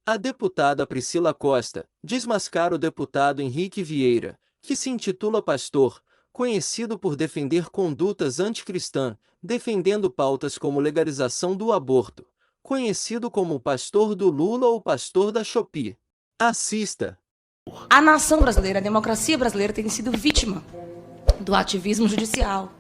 A deputada Priscila Costa desmascara o deputado Henrique Vieira, que se intitula pastor, conhecido por defender condutas anticristãs, defendendo pautas como legalização do aborto, conhecido como o pastor do Lula ou pastor da Shopee. Assista. A nação brasileira, a democracia brasileira tem sido vítima do ativismo judicial,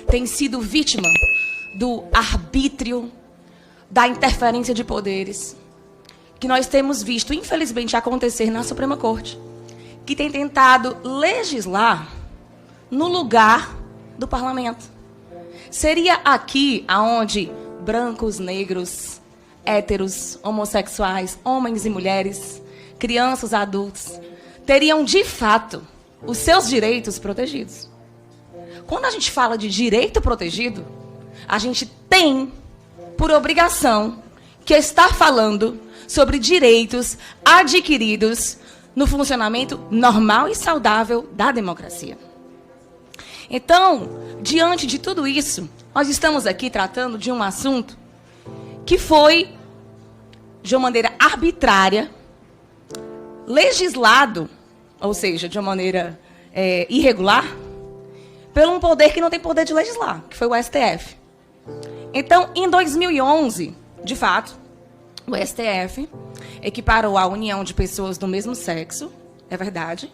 tem sido vítima do arbítrio, da interferência de poderes, que nós temos visto, infelizmente, acontecer na Suprema Corte, que tem tentado legislar no lugar do parlamento. Seria aqui aonde brancos, negros, héteros, homossexuais, homens e mulheres, crianças, adultos, teriam, de fato, os seus direitos protegidos. Quando a gente fala de direito protegido, a gente tem, por obrigação, que estar falando sobre direitos adquiridos no funcionamento normal e saudável da democracia. Então, diante de tudo isso, nós estamos aqui tratando de um assunto que foi, de uma maneira arbitrária, legislado, ou seja, de uma maneira irregular, por um poder que não tem poder de legislar, que foi o STF. Então, em 2011, de fato, o STF equiparou a união de pessoas do mesmo sexo, é verdade,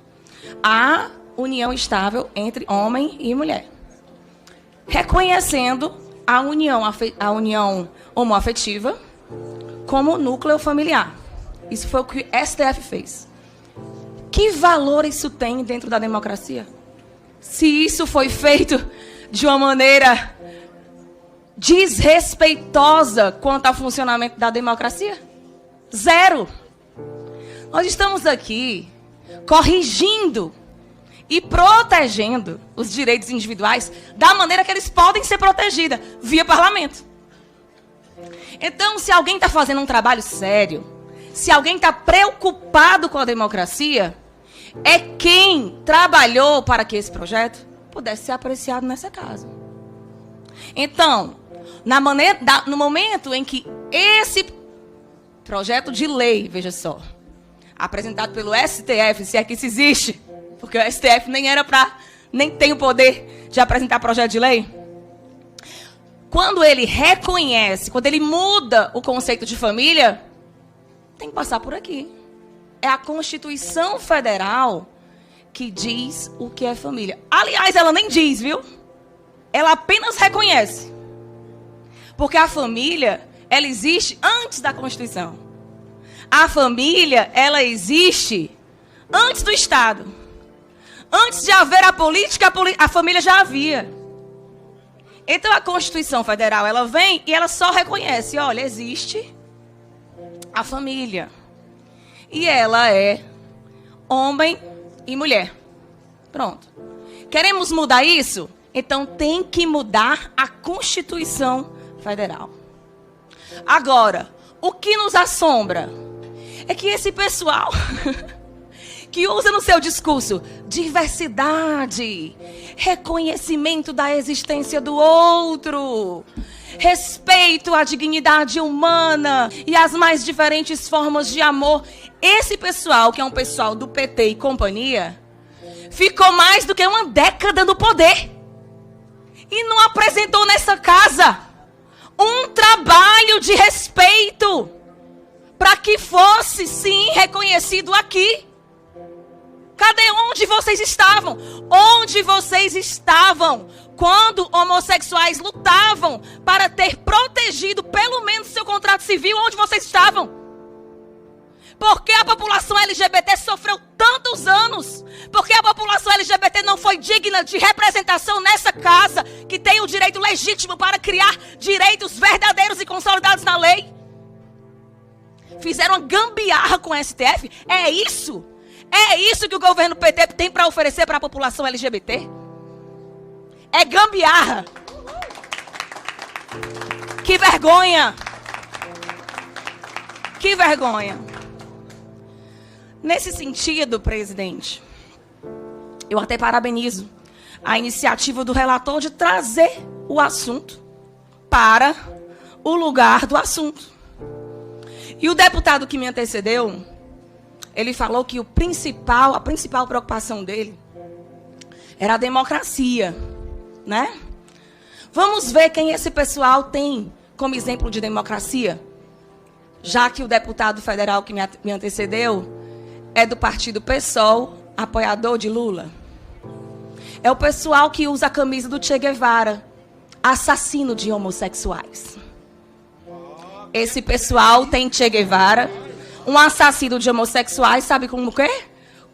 à união estável entre homem e mulher, reconhecendo a união homoafetiva como núcleo familiar. Isso foi o que o STF fez. Que valor isso tem dentro da democracia? Se isso foi feito de uma maneira desrespeitosa quanto ao funcionamento da democracia? Zero. Nós estamos aqui corrigindo e protegendo os direitos individuais da maneira que eles podem ser protegidos, via parlamento. Então, se alguém está fazendo um trabalho sério, se alguém está preocupado com a democracia, é quem trabalhou para que esse projeto pudesse ser apreciado nessa casa. Então, no momento em que esse projeto de lei, veja só, apresentado pelo STF, se é que isso existe, porque o STF nem tem o poder de apresentar projeto de lei, quando ele reconhece, quando ele muda o conceito de família, tem que passar por aqui. É a Constituição Federal que diz o que é família. Aliás, ela nem diz, viu? Ela apenas reconhece. Porque a família, ela existe antes da Constituição. A família, ela existe antes do Estado. Antes de haver a política, a família já havia. Então a Constituição Federal, ela vem e ela só reconhece, olha, existe a família. E ela é homem e mulher. Pronto. Queremos mudar isso? Então tem que mudar a Constituição Federal. Agora, o que nos assombra é que esse pessoal que usa no seu discurso diversidade, reconhecimento da existência do outro, respeito à dignidade humana e às mais diferentes formas de amor, esse pessoal, que é um pessoal do PT e companhia, ficou mais do que uma década no poder e não apresentou nessa casa um trabalho de respeito para que fosse, sim, reconhecido aqui. Cadê onde vocês estavam? Onde vocês estavam quando homossexuais lutavam para ter protegido pelo menos seu contrato civil? Onde vocês estavam? Porque a população LGBT sofreu tantos anos? Porque a população LGBT não foi digna de representação nessa casa, que tem o direito legítimo para criar direitos verdadeiros e consolidados na lei? Fizeram uma gambiarra com o STF? É isso? É isso que o governo PT tem para oferecer para a população LGBT? É gambiarra. Que vergonha. Que vergonha. Nesse sentido, presidente, eu até parabenizo a iniciativa do relator de trazer o assunto para o lugar do assunto. E o deputado que me antecedeu, ele falou que a principal preocupação dele era a democracia, né? Vamos ver quem esse pessoal tem como exemplo de democracia, já que o deputado federal que me antecedeu é do partido PSOL, apoiador de Lula. É o pessoal que usa a camisa do Che Guevara, assassino de homossexuais. Esse pessoal tem Che Guevara, um assassino de homossexuais, sabe como o quê?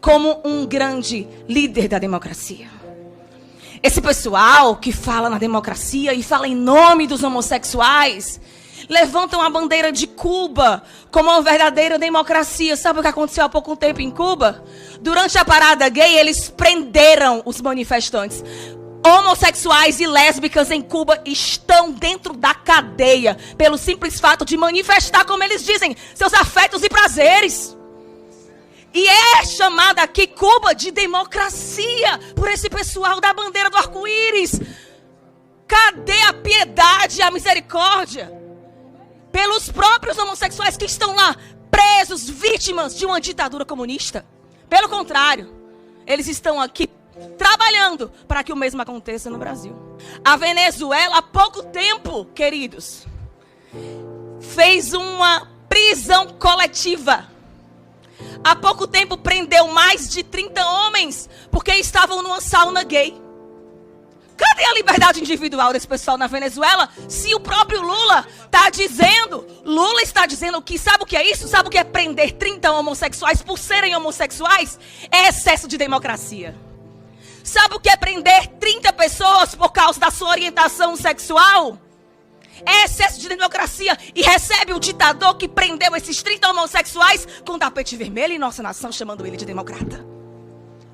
Como um grande líder da democracia. Esse pessoal que fala na democracia e fala em nome dos homossexuais, levantam a bandeira de Cuba como uma verdadeira democracia. Sabe o que aconteceu há pouco tempo em Cuba? Durante a parada gay, eles prenderam os manifestantes. Homossexuais e lésbicas em Cuba estão dentro da cadeia pelo simples fato de manifestar, como eles dizem, seus afetos e prazeres. E é chamada aqui Cuba de democracia por esse pessoal da bandeira do arco-íris. Cadê a piedade e a misericórdia pelos próprios homossexuais que estão lá presos, vítimas de uma ditadura comunista? Pelo contrário, eles estão aqui trabalhando para que o mesmo aconteça no Brasil. A Venezuela, há pouco tempo, queridos, fez uma prisão coletiva. Há pouco tempo prendeu mais de 30 homens porque estavam numa sauna gay. Cadê a liberdade individual desse pessoal na Venezuela? Se o próprio Lula está dizendo que sabe o que é isso? Sabe o que é prender 30 homossexuais por serem homossexuais? É excesso de democracia. Sabe o que é prender 30 pessoas por causa da sua orientação sexual? É excesso de democracia. E recebe o ditador que prendeu esses 30 homossexuais com tapete vermelho em nossa nação, chamando ele de democrata.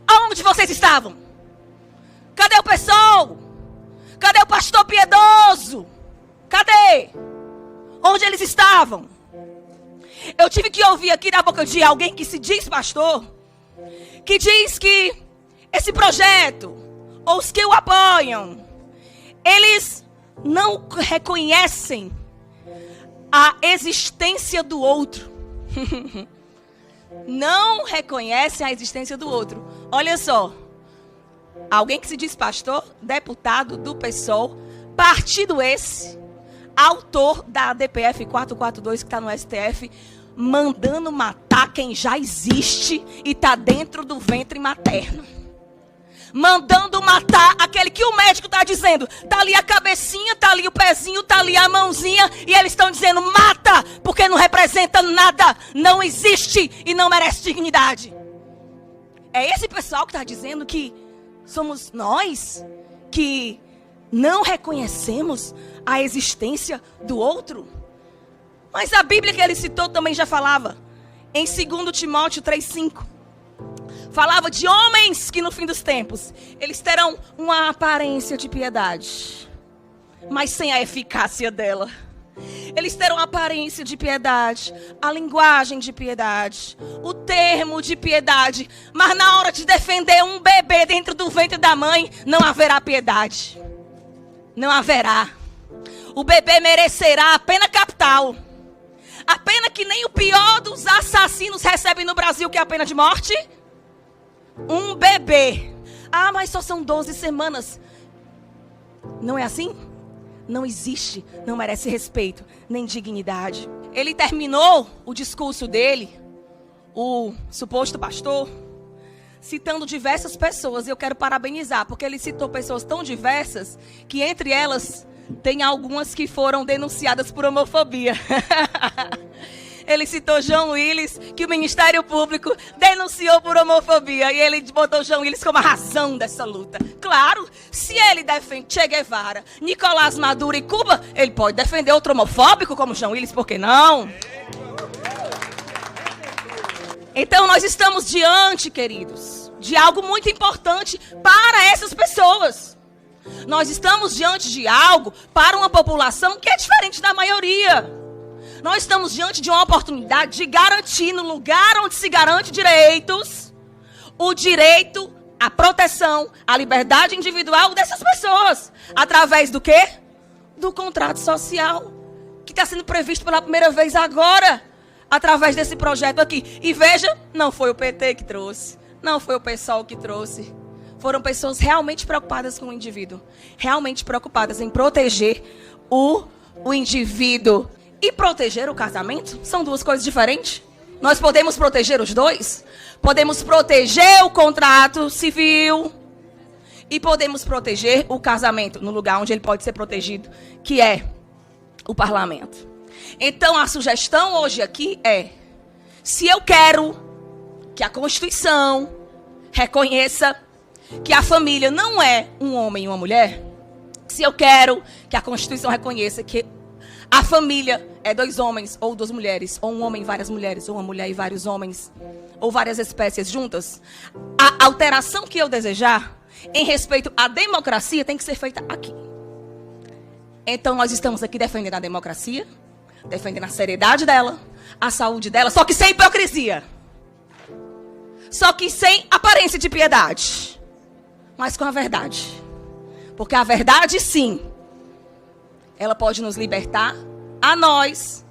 Aonde vocês estavam? Cadê o PSOL? Cadê o pastor piedoso? Cadê? Onde eles estavam? Eu tive que ouvir aqui da boca de alguém que se diz pastor, que diz que esse projeto, ou os que o apoiam, eles não reconhecem a existência do outro. Não reconhecem a existência do outro. Olha só. Alguém que se diz pastor, deputado do PSOL, partido esse, autor da DPF 442 que está no STF, mandando matar quem já existe e está dentro do ventre materno. Mandando matar aquele que o médico está dizendo, está ali a cabecinha, está ali o pezinho, está ali a mãozinha, e eles estão dizendo, mata, porque não representa nada, não existe e não merece dignidade. É esse pessoal que está dizendo que somos nós que não reconhecemos a existência do outro. Mas a Bíblia que ele citou também já falava, em 2 Timóteo 3,5. Falava de homens que no fim dos tempos, eles terão uma aparência de piedade, mas sem a eficácia dela. Eles terão a aparência de piedade, a linguagem de piedade, o termo de piedade, mas na hora de defender um bebê dentro do ventre da mãe, não haverá piedade. Não haverá. O bebê merecerá a pena capital. A pena que nem o pior dos assassinos recebe no Brasil, que é a pena de morte. Um bebê. Ah, mas só são 12 semanas. Não é assim? Não existe, não merece respeito, nem dignidade. Ele terminou o discurso dele, o suposto pastor, citando diversas pessoas. E eu quero parabenizar, porque ele citou pessoas tão diversas, que entre elas, tem algumas que foram denunciadas por homofobia. Ele citou João Willis, que o Ministério Público denunciou por homofobia. E ele botou João Willis como a razão dessa luta. Claro, se ele defende Che Guevara, Nicolás Maduro e Cuba, ele pode defender outro homofóbico como João Willis, por que não? Então nós estamos diante, queridos, de algo muito importante para essas pessoas. Nós estamos diante de algo para uma população que é diferente da maioria. Nós estamos diante de uma oportunidade de garantir, no lugar onde se garante direitos, o direito à proteção, à liberdade individual dessas pessoas. Através do quê? Do contrato social, que está sendo previsto pela primeira vez agora. através desse projeto aqui. E veja, não foi o PT que trouxe, não foi o PSOL que trouxe. Foram pessoas realmente preocupadas com o indivíduo, realmente preocupadas em proteger o indivíduo. E proteger o casamento são duas coisas diferentes. Nós podemos proteger os dois. Podemos proteger o contrato civil e podemos proteger o casamento no lugar onde ele pode ser protegido, que é o parlamento. Então, a sugestão hoje aqui é: se eu quero que a Constituição reconheça que a família não é um homem e uma mulher, se eu quero que a Constituição reconheça que a família é dois homens ou duas mulheres, ou um homem e várias mulheres, ou uma mulher e vários homens, ou várias espécies juntas, a alteração que eu desejar em respeito à democracia tem que ser feita aqui. Então, nós estamos aqui defendendo a democracia, defendendo a seriedade dela, a saúde dela, só que sem hipocrisia. Só que sem aparência de piedade. Mas com a verdade. Porque a verdade, sim, ela pode nos libertar a nós,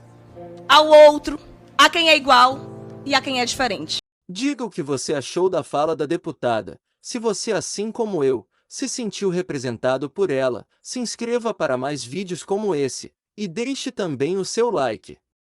ao outro, a quem é igual e a quem é diferente. Diga o que você achou da fala da deputada. Se você, assim como eu, se sentiu representado por ela, se inscreva para mais vídeos como esse e deixe também o seu like.